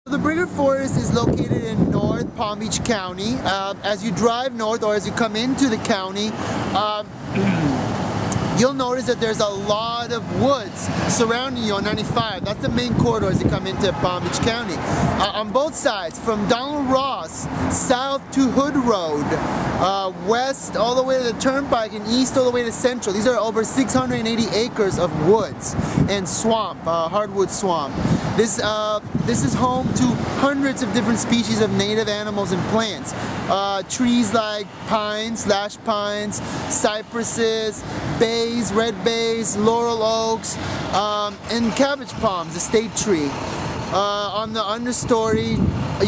The Briger Forest is located in North Palm Beach County. As you drive north or as you come into the county, you'll notice that there's a lot of woods surrounding you on 95. That's the main corridor as you come into Palm Beach County. On both sides, from Donald Ross south to Hood Road, west all the way to the Turnpike, and east all the way to Central. These are over 680 acres of woods and swamp, hardwood swamp. This is home to hundreds of different species of native animals and plants. Trees like pines, slash pines, cypresses, bays, red bays, laurel oaks, and cabbage palms, the state tree. On the understory,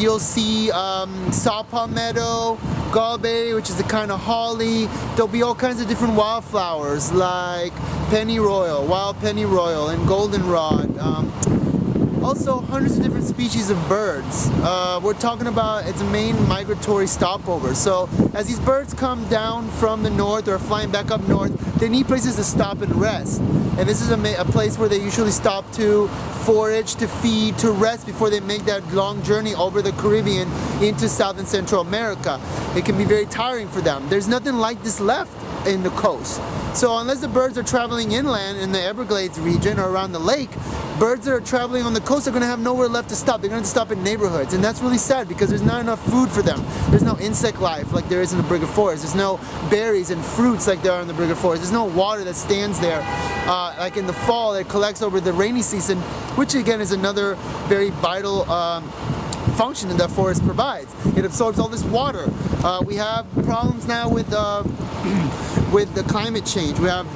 you'll see saw palmetto, gallberry, which is a kind of holly. There'll be all kinds of different wildflowers like pennyroyal, wild pennyroyal, and goldenrod. Also, hundreds of different species of birds. We're talking about its main migratory stopover. So as these birds come down from the north or flying back up north, they need places to stop and rest. And this is a place where they usually stop to forage, to feed, to rest before they make that long journey over the Caribbean into South and Central America. It can be very tiring for them. There's nothing like this left in the coast. So unless the birds are traveling inland in the Everglades region or around the lake, birds that are traveling on the coast are going to have nowhere left to stop. They're going to stop in neighborhoods, and that's really sad because there's not enough food for them. There's no insect life like there is in the Briger Forest. There's no berries and fruits like there are in the Briger Forest. There's no water that stands there like in the fall that collects over the rainy season, which again is another very vital function that that forest provides. It absorbs all this water. We have problems now with the climate change. We have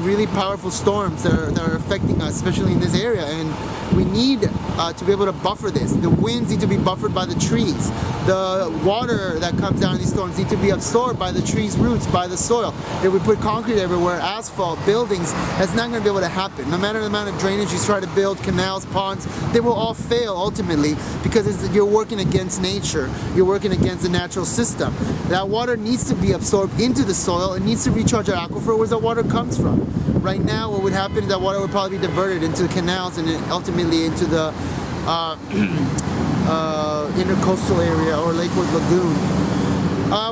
really powerful storms that are affecting us, especially in this area, and we need to be able to buffer this. The winds need to be buffered by the trees. The water that comes down in these storms need to be absorbed by the trees' roots, by the soil. If we put concrete everywhere, asphalt, buildings, that's not going to be able to happen. No matter the amount of drainage you try to build, canals, ponds, they will all fail ultimately because you're working against nature. You're working against the natural system. That water needs to be absorbed into the soil. It needs to recharge our aquifer where that water comes from. Right now, what would happen is that water would probably be diverted into the canals and then ultimately into the intercoastal area or Lakewood Lagoon.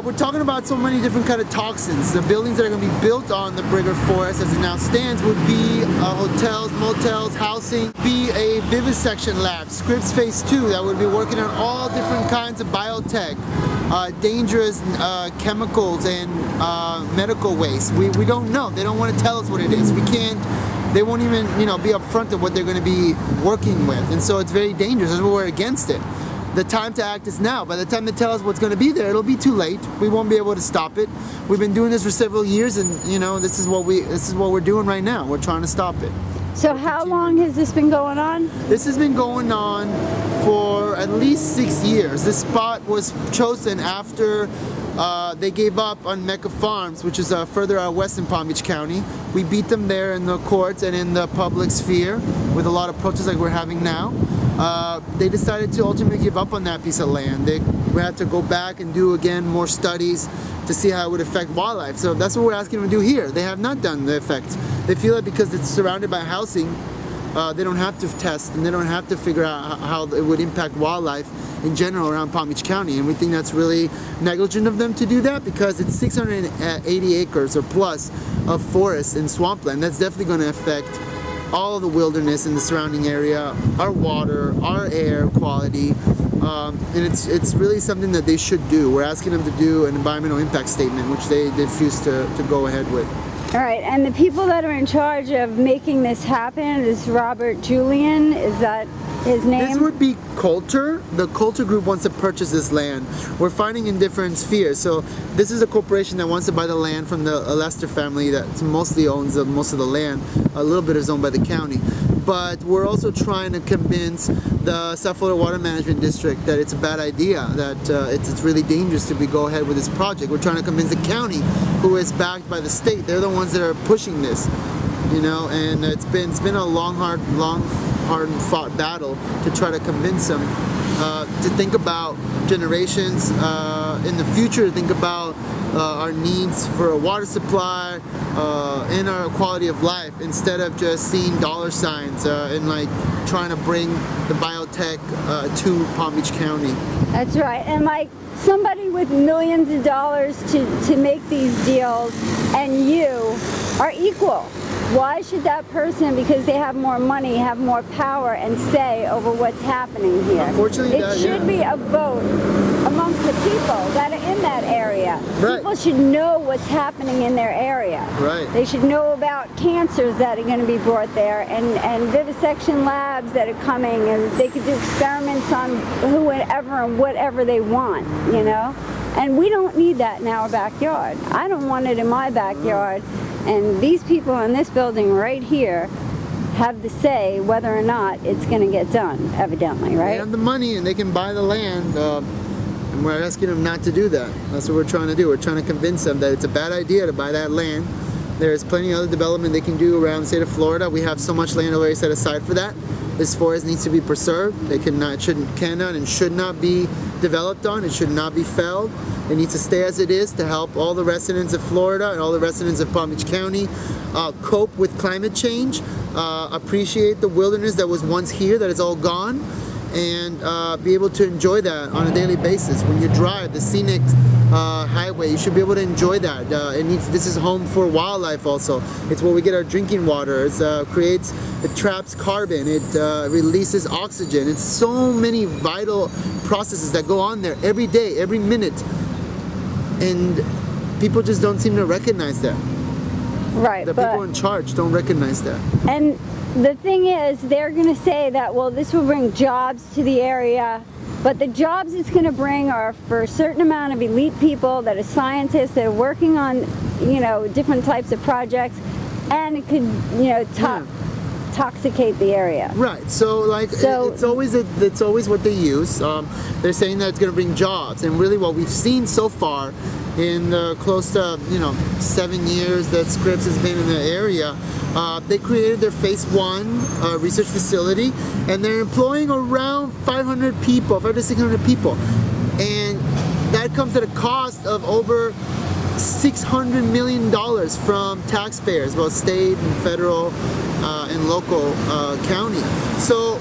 We're talking about so many different kind of toxins. The buildings that are going to be built on the Briger Forest as it now stands would be hotels, motels, housing, be a vivisection lab, Scripps Phase 2 that would be working on all different kinds of biotech, dangerous chemicals and medical waste. We don't know. They don't want to tell us what it is. We can't. They won't even, be upfront of what they're going to be working with, and so it's very dangerous. That's why we're against it. The time to act is now. By the time they tell us what's going to be there, it'll be too late. We won't be able to stop it. We've been doing this for several years, and this is what we're doing right now. We're trying to stop it. So how long has this been going on? This has been going on for at least 6 years. This spot was chosen after they gave up on Mecca Farms, which is further out west in Palm Beach County. We beat them there in the courts and in the public sphere with a lot of protests like we're having now. They decided to ultimately give up on that piece of land. We had to go back and do again more studies to see how it would affect wildlife. So that's what we're asking them to do here. They have not done the effects. They feel that because it's surrounded by housing, they don't have to test and they don't have to figure out how it would impact wildlife in general around Palm Beach County. And we think that's really negligent of them to do that because it's 680 acres or plus of forest and swampland. That's definitely going to affect all of the wilderness in the surrounding area, our water, our air quality, and it's really something that they should do. We're asking them to do an environmental impact statement, which they refuse to go ahead with. All right, and the people that are in charge of making this happen is Robert JULIEN, is that his name? This would be Coulter. The Coulter group wants to purchase this land. We're finding in different spheres. So this is a corporation that wants to buy the land from the Lester family that mostly owns most of the land. A little bit is owned by the county. But we're also trying to convince the South Florida Water Management District that it's a bad idea, that it's really dangerous to go ahead with this project. We're trying to convince the county, who is backed by the state. They're the ones that are pushing this, and it's been a long, hard fought battle to try to convince them to think about generations in the future, to think about our needs for a water supply and our quality of life, instead of just seeing dollar signs and like trying to bring the biotech to Palm Beach County. That's right. And like somebody with millions of dollars to make these deals, and you are equal. Why should that person, because they have more money, have more power and say over what's happening here? Unfortunately, it should be a vote amongst the people that are in that area. Right. People should know what's happening in their area. Right. They should know about cancers that are going to be brought there, and vivisection labs that are coming, and they could do experiments on whoever and whatever they want, you know? And we don't need that in our backyard. I don't want it in my backyard. And these people in this building right here have the say whether or not it's going to get done, evidently, right? They have the money and they can buy the land, and we're asking them not to do that. That's what we're trying to do. We're trying to convince them that it's a bad idea to buy that land. There's plenty of other development they can do around the state of Florida. We have so much land already set aside for that. This forest needs to be preserved. It cannot and should not be developed on. It should not be felled. It needs to stay as it is to help all the residents of Florida and all the residents of Palm Beach County cope with climate change, appreciate the wilderness that was once here, that is all gone, and be able to enjoy that on a daily basis. When you drive the scenic highway, you should be able to enjoy that. This is home for wildlife also. It's where we get our drinking water. It traps carbon, it releases oxygen. It's so many vital processes that go on there every day, every minute. And people just don't seem to recognize that. Right. The people in charge don't recognize that. And the thing is, they're going to say that, well, this will bring jobs to the area, but the jobs it's going to bring are for a certain amount of elite people that are scientists that are working on, you know, different types of projects, and it could, you know, toxicate the area. Right. So like it's always what they use. They're saying that it's going to bring jobs, and really what we've seen so far in the close to 7 years that Scripps has been in the area, they created their phase 1 research facility, and they're employing around 500 to 600 people, and that comes at a cost of over $600 million from taxpayers, both state and federal and local county. So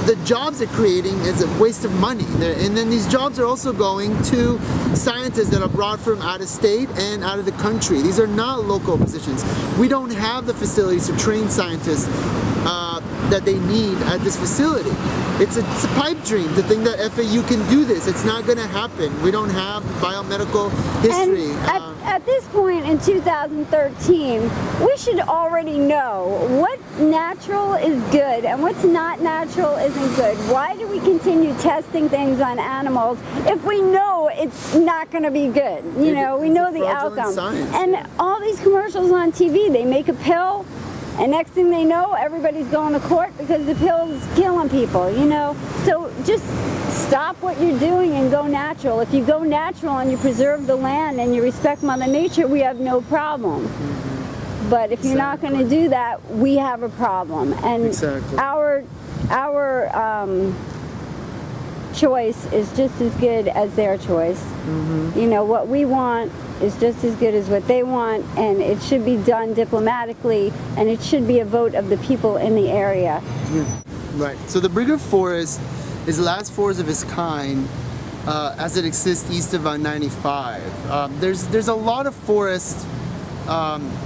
the jobs they're creating is a waste of money. And then these jobs are also going to scientists that are brought from out of state and out of the country. These are not local positions. We don't have the facilities to train scientists that they need at this facility. It's a pipe dream to think that FAU can do this. It's not going to happen. We don't have biomedical history. And at this point in 2013, we should already know what natural is good and what's not natural isn't good. Why do we continue testing things on animals if we know it's not going to be good? You know, we know the outcome. Science. And all these commercials on TV, they make a pill, and next thing they know, everybody's going to court because the pill's killing people, you know? So just stop what you're doing and go natural. If you go natural and you preserve the land and you respect Mother Nature, we have no problem. But if you're not going to do that, we have a problem. And our choice is just as good as their choice. You know, what we want is just as good as what they want, and it should be done diplomatically, and it should be a vote of the people in the area. Right. So the Briger Forest is the last forest of its kind as it exists east of 95. There's a lot of forest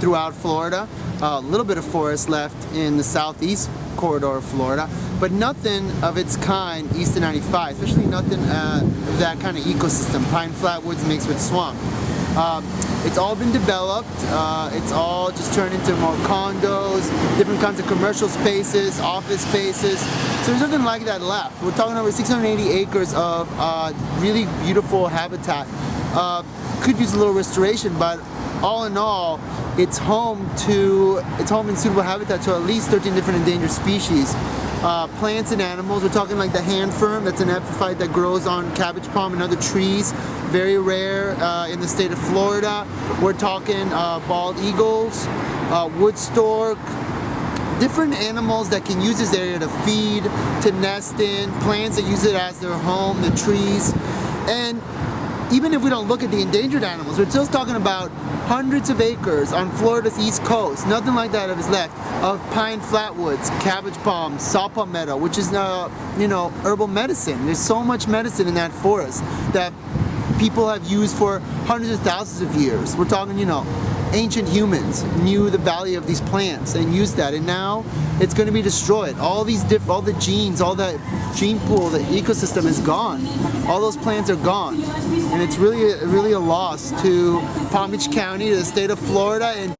throughout Florida, a little bit of forest left in the southeast corridor of Florida, but nothing of its kind east of 95, especially nothing that kind of ecosystem, pine flatwoods mixed with swamp. It's all been developed, it's all just turned into more condos, different kinds of commercial spaces, office spaces, so there's nothing like that left. We're talking over 680 acres of really beautiful habitat. Could use a little restoration, but all in all, it's home in suitable habitat to at least 13 different endangered species. Plants and animals, we're talking like the hand fern, that's an epiphyte that grows on cabbage palm and other trees, very rare in the state of Florida. We're talking bald eagles, wood stork, different animals that can use this area to feed, to nest in, plants that use it as their home, the trees. And even if we don't look at the endangered animals, we're still talking about hundreds of acres on Florida's east coast, nothing like that is left, of pine flatwoods, cabbage palms, saw palmetto, which is herbal medicine. There's so much medicine in that forest that people have used for hundreds of thousands of years. We're talking, ancient humans knew the value of these plants and used that, and now it's going to be destroyed. All the genes, all that gene pool, the ecosystem is gone. All those plants are gone, and it's really a loss to Palm Beach County, to the state of Florida, and